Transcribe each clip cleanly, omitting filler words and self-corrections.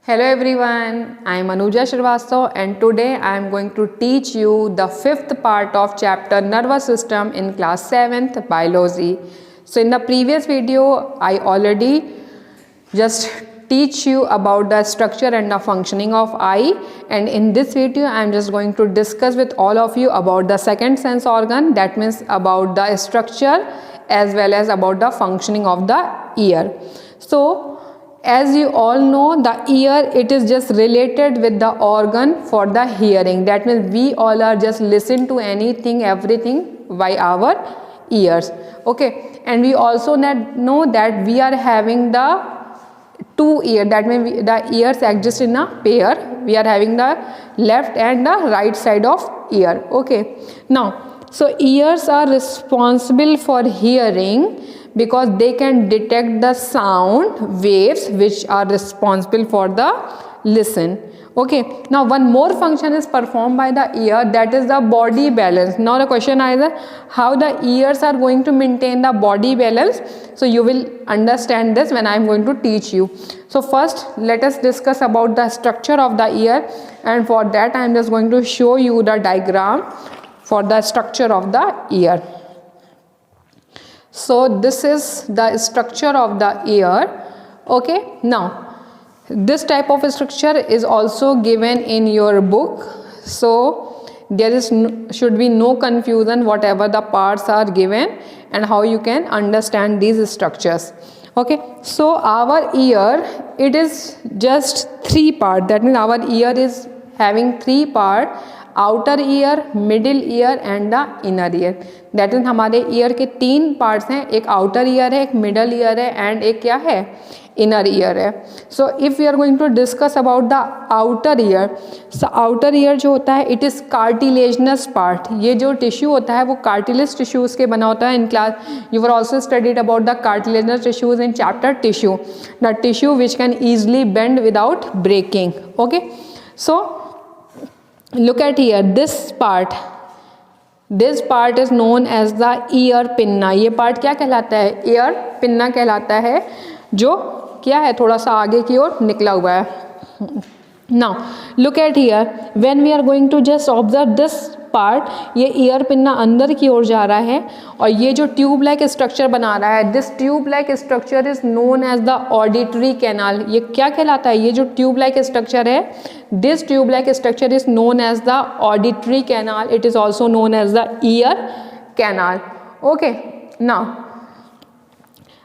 Hello everyone, I am Anuja Shrivastava and today I am going to teach you the fifth part of chapter Nervous System in class 7th Biology. So in the previous video I already just teach you about the structure and the functioning of eye, and in this video I am just going to discuss with all of you about the second sense organ, that means about the structure as well as about the functioning of the ear. So as you all know, the ear, it is just related with the organ for the hearing. That means we all are just listen to anything, everything by our ears. Okay, and we also know that we are having the two ears. That means the ears exist in a pair. We are having the left and the right side of ear. Okay, now so ears are responsible for hearing because they can detect the sound waves which are responsible for the listen. Okay, now one more function is performed by the ear, that is the body balance. Now the question is how the ears are going to maintain the body balance. So you will understand this when I am going to teach you. So first let us discuss about the structure of the ear, and for that I am just going to show you the diagram for the structure of the ear. So this is the structure of the ear. Okay, now this type of structure is also given in your book, so there is should be no confusion whatever the parts are given and how you can understand these structures. Okay, so our ear, it is just three parts. That means our ear is having three parts: outer ear, middle ear and the inner ear. That mean हमारे year के तीन parts हैं, एक outer ear है, एक middle ear है and एक क्या है, इनर ईयर है. So if we are going to discuss about the outer ear, so outer ear जो होता है इट इज़ कार्टिलेजनस पार्ट. ये जो टिश्यू होता है वो कार्टिलेज टिश्यूज़ के बना होता है. In class you are also studied about the cartilaginous tissues in chapter tissue, the tissue which can easily bend without breaking. Okay, so look at here, this part is known as the ear pinna. ये part क्या कहलाता है, ear pinna कहलाता है, जो क्या है थोड़ा सा आगे की ओर निकला हुआ है. Now look at here, when we are going to just observe this part, ये ear pinna अंदर की ओर जा रहा है और ये जो ट्यूब लाइक स्ट्रक्चर बना रहा है, this tube like structure is known as the auditory canal. ये क्या कहलाता है, ये जो ट्यूब लाइक स्ट्रक्चर है, this tube like structure is known as the auditory canal. It is also known as the ear canal. Okay, now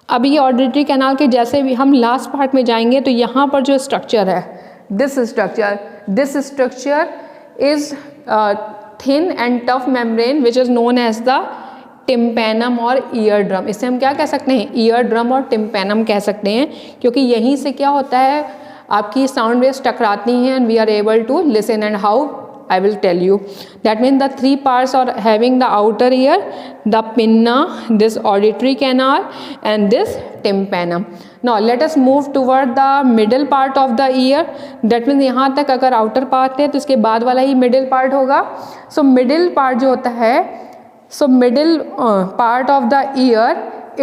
अब ये auditory canal के जैसे भी हम लास्ट पार्ट में जाएंगे तो यहाँ पर जो स्ट्रक्चर है, this structure is thin and tough membrane which is known as the tympanum और ईयर ड्रम. इसे हम क्या कह सकते हैं, ईयर ड्रम और टिम्पैनम कह सकते हैं, क्योंकि यहीं से क्या होता है आपकी साउंड वेव्स टकराती हैं and we are able to listen. And how I will tell you. That means the three parts are having the outer ear, the pinna, this auditory canal and this tympanum. Now let us move toward the middle part of the ear. That means यहाँ तक अगर outer part है तो इसके बाद वाला ही middle part होगा. So middle part जो होता है, so middle part of the ear,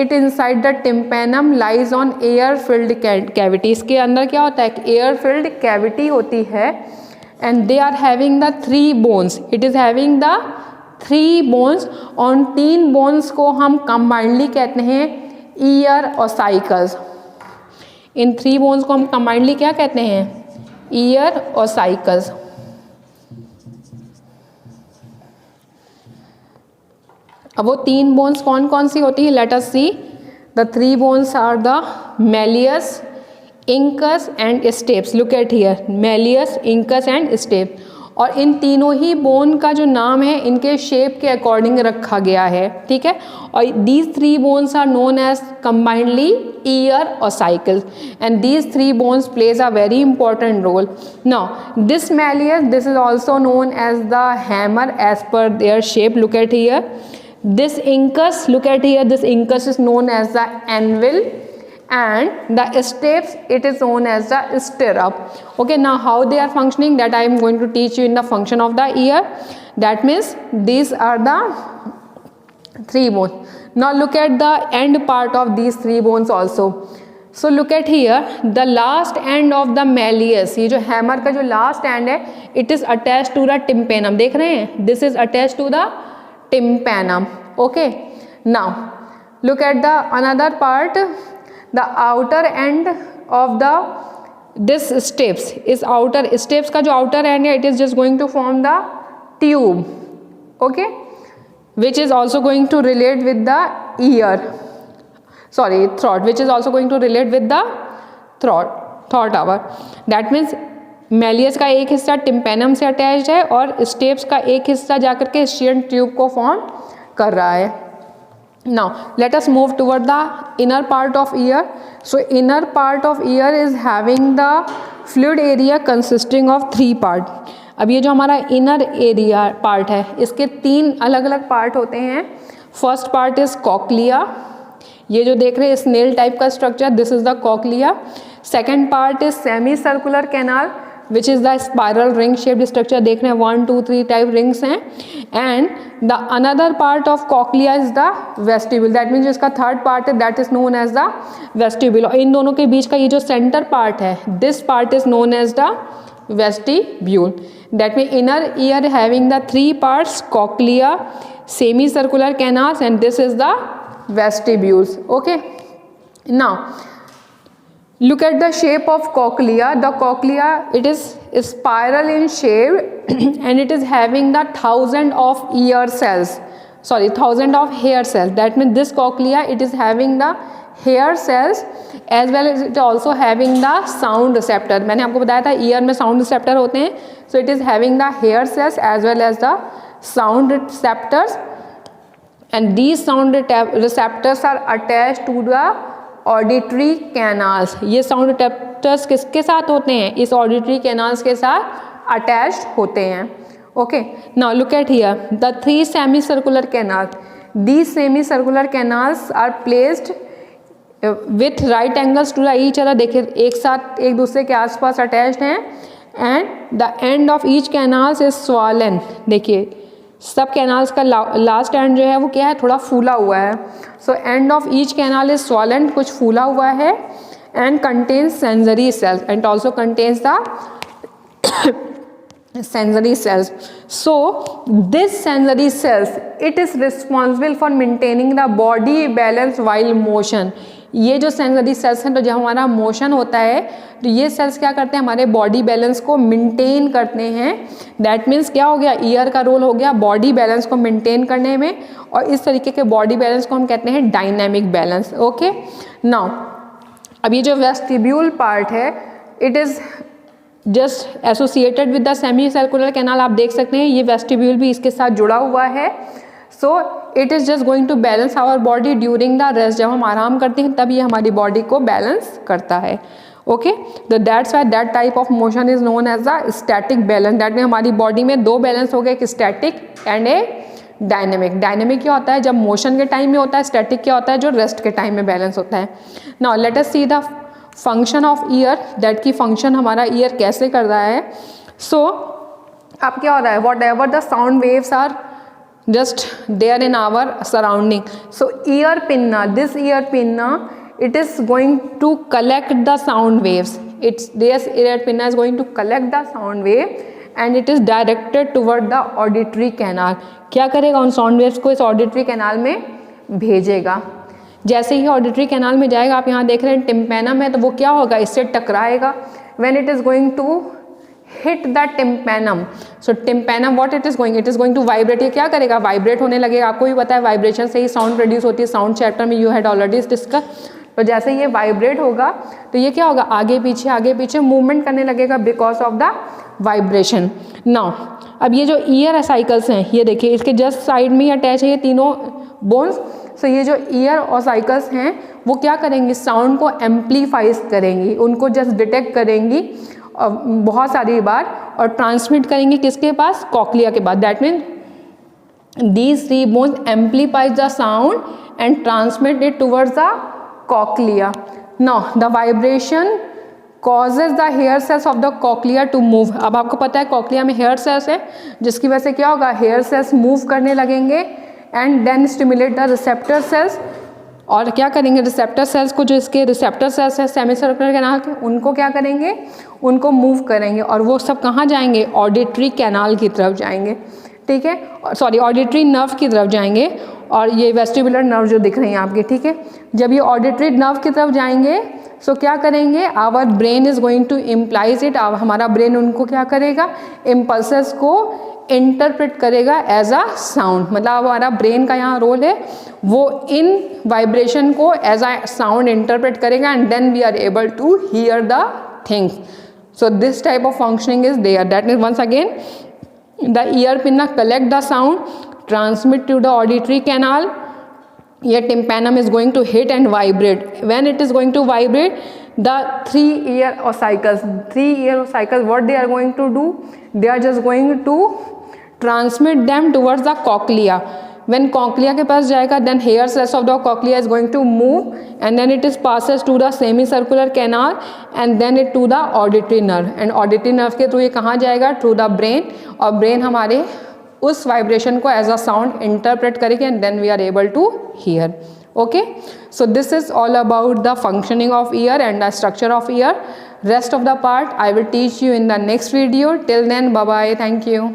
it inside the tympanum lies on air filled cavity. इसके अंदर क्या होता है, air filled cavity होती है and they are having the three bones. It is having the three bones. on तीन bones को हम combinedly कहते हैं ear ossicles. इन three bones को हम combinedly क्या कहते हैं, ear ossicles. अब वो तीन bones कौन कौन सी होती है, let us see. The three bones are the malleus, incus and stapes. Look at here, malleus, incus and stapes. और इन तीनों ही बोन का जो नाम है इनके शेप के अकॉर्डिंग रखा गया है, ठीक है. और these three bones are known as combinedly ear ossicles and these three bones plays a very important role. Now this malleus, this is also known as the hammer as per their shape. Look at here, this incus, look at here, this incus is known as the anvil and the stapes, it is known as the stirrup. Okay, now how they are functioning, that I am going to teach you in the function of the ear. That means these are the three bones. Now look at the end part of these three bones also. So look at here the last end of the malleus, ये जो hammer का जो last end है it is attach to the tympanum, देख रहे हैं, this is attach to the tympanum. Okay, now look at the another part, the outer end of the this stapes, इस outer stapes का जो outer end है it is just going to form the tube. Okay, which is also going to relate with the ear, sorry throat, which is also going to relate with the throat hour. That means Méliès का एक हिस्सा tympanum से attached है और steps का एक हिस्सा जाकर के स्टीयन ट्यूब को फॉर्म कर रहा है. Now let us move toward the inner part of ear. So inner part of ear is having the fluid area consisting of 3 parts. अब ये जो हमारा इनर एरिया पार्ट है इसके 3 अलग अलग पार्ट होते हैं. फर्स्ट पार्ट इज कॉक्लिया, ये जो देख रहे हैं स्नेल टाइप का structure, this is the cochlea. Second part is semi circular canal which is the spiral ring shaped structure, देख रहे हैं 1 2 3 टाइप रिंग्स हैं. And the another part of cochlea is the vestibule, that means इसका third part है that is known as the vestibule. और इन दोनों के बीच का ये जो सेंटर पार्ट है this part is known as the vestibule. That means inner ear having the 3 parts, cochlea, semicircular canals, and this is the vestibules. Okay, now look at the shape of cochlea. The cochlea, it is spiral in shape and it is having the 1000 of ear cells, sorry 1000 of hair cells. That means this cochlea it is having the hair cells as well as it also having the sound receptor. मैंने आपको बताया था year में sound receptor होते हैं. So it is having the hair cells as well as the sound receptors, and these sound receptors are attached to the auditory canals. ये sound receptors किसके साथ होते हैं, इस auditory canals के साथ attached होते हैं. Okay, now look at here the 3 semicircular canals. These semicircular canals are placed with right angles to each other, देखिए एक साथ एक दूसरे के आसपास अटैच्ड हैं. And the end of each canals is swollen, देखिए सब कैनाल्स का लास्ट एंड जो है वो क्या है, थोड़ा फूला हुआ है. So and of each canal is swollen, कुछ फूला हुआ है. And contains sensory sales and also contains the sensory cells. So this sensory cells it is responsible for maintaining the body balance while motion. ये जो sensory sales हैं तो जब हमारा मोशन होता है तो ये सेल्स क्या करते हैं, हमारे बॉडी बैलेंस को मेंटेन करते हैं. दैट मीन्स क्या हो गया, ईयर का रोल हो गया बॉडी बैलेंस को मेंटेन करने में, और इस तरीके के बॉडी बैलेंस को हम कहते हैं डायनामिक बैलेंस. ओके, नाउ अब ये जो वेस्टिब्यूल पार्ट है it is just associated with the semi circular canal. आप देख सकते हैं ये वेस्टिब्यूल भी इसके साथ जुड़ा हुआ है. So it is just going to balance our body during the rest. जब हम आराम करते हैं तब ये हमारी बॉडी को बैलेंस करता है. ओके, तो that's why that type of motion is known as the static balance. That में हमारी बॉडी में 2 बैलेंस हो गए, एक static and a dynamic. Dynamic क्या होता है, जब मोशन के टाइम में होता है. स्टैटिक क्या होता है, जो रेस्ट के टाइम में बैलेंस होता है. Now let us see the function of year, that की फंक्शन हमारा ईयर कैसे कर रहा है. सो अब क्या हो रहा है, whatever the sound waves are just there in our surrounding. So ear pinna, this ear pinna it is going to collect the sound waves. This ear pinna is going to collect the sound wave and it is directed toward the auditory canal. क्या करेगा, उन sound waves को इस auditory canal में भेजेगा. जैसे ही auditory canal में जाएगा, आप यहाँ देख रहे हैं टिम्पेनम है, तो वो क्या होगा, इससे टकराएगा. when it is going to hit the tympanum, so tympanum what it is going to vibrate. ये क्या करेगा, वाइब्रेट होने लगेगा. आपको भी पता है वाइब्रेशन से ही साउंड प्रोड्यूस होती है, साउंड चैप्टर में यू हैड ऑलरेडी डिस्कस. तो जैसे ये वाइब्रेट होगा तो ये क्या होगा, आगे पीछे मूवमेंट करने लगेगा because of the vibration. Now अब ये जो ईयर साइकिल्स हैं, ये देखिए इसके जस्ट साइड में ही अटैच है ये तीनों बोन्स. सो ये जो ईयर और साइकिल्स हैं वो क्या करेंगी, साउंड को एम्पलीफाइज करेंगी, उनको जस्ट डिटेक्ट करेंगी बहुत सारी बार और ट्रांसमिट करेंगे किसके पास, कॉक्लिया के पास. That mean these 3 bones amplifies the sound and transmit it towards the cochlea. Now the vibration causes the hair cells of the cochlea to move. अब आपको पता है कॉक्लिया में हेयर सेल्स है, जिसकी वजह से क्या होगा, हेयर सेल्स मूव करने लगेंगे. And then stimulate the receptor cells और क्या करेंगे, रिसेप्टर सेल्स को, जो इसके रिसेप्टर सेल्स है सेमी सर्कुलर कैनाल के, उनको क्या करेंगे, उनको मूव करेंगे और वो सब कहाँ जाएंगे, ऑडिटरी कैनाल की तरफ जाएंगे, ठीक है, सॉरी ऑडिटरी नर्व की तरफ जाएंगे। और ये वेस्टिबुलर नर्व जो दिख रही हैं आपके, ठीक है, जब ये ऑडिटरी नर्व की तरफ जाएंगे सो क्या करेंगे, our brain is going to implies it, हमारा ब्रेन उनको क्या करेगा, इम्पल्सेस को इंटरप्रेट करेगा एज अ साउंड, मतलब हमारा ब्रेन का यहाँ रोल है, वो इन वाइब्रेशन को एज अ साउंड इंटरप्रेट करेगा and then we are able to hear the things. So this type of functioning is there. That is once again the ear pinna collect the sound, transmit to the auditory canal. Your tympanum is going to hit and vibrate. When it is going to vibrate, the 3 ear cycles, what they are going to do? They are just going to transmit them towards the cochlea. When cochlea के पास जाएगा, then hairs rest of the cochlea is going to move and then it is passes to the semicircular canal and then it to the auditory nerve, and auditory nerve के through ये कहाँ जाएगा, through the brain, और brain हमारे उस vibration को as a sound interpret करेंगे and then we are able to hear. Okay, so this is all about the functioning of ear and the structure of ear. Rest of the part I will teach you in the next video. Till then, bye bye. Thank you.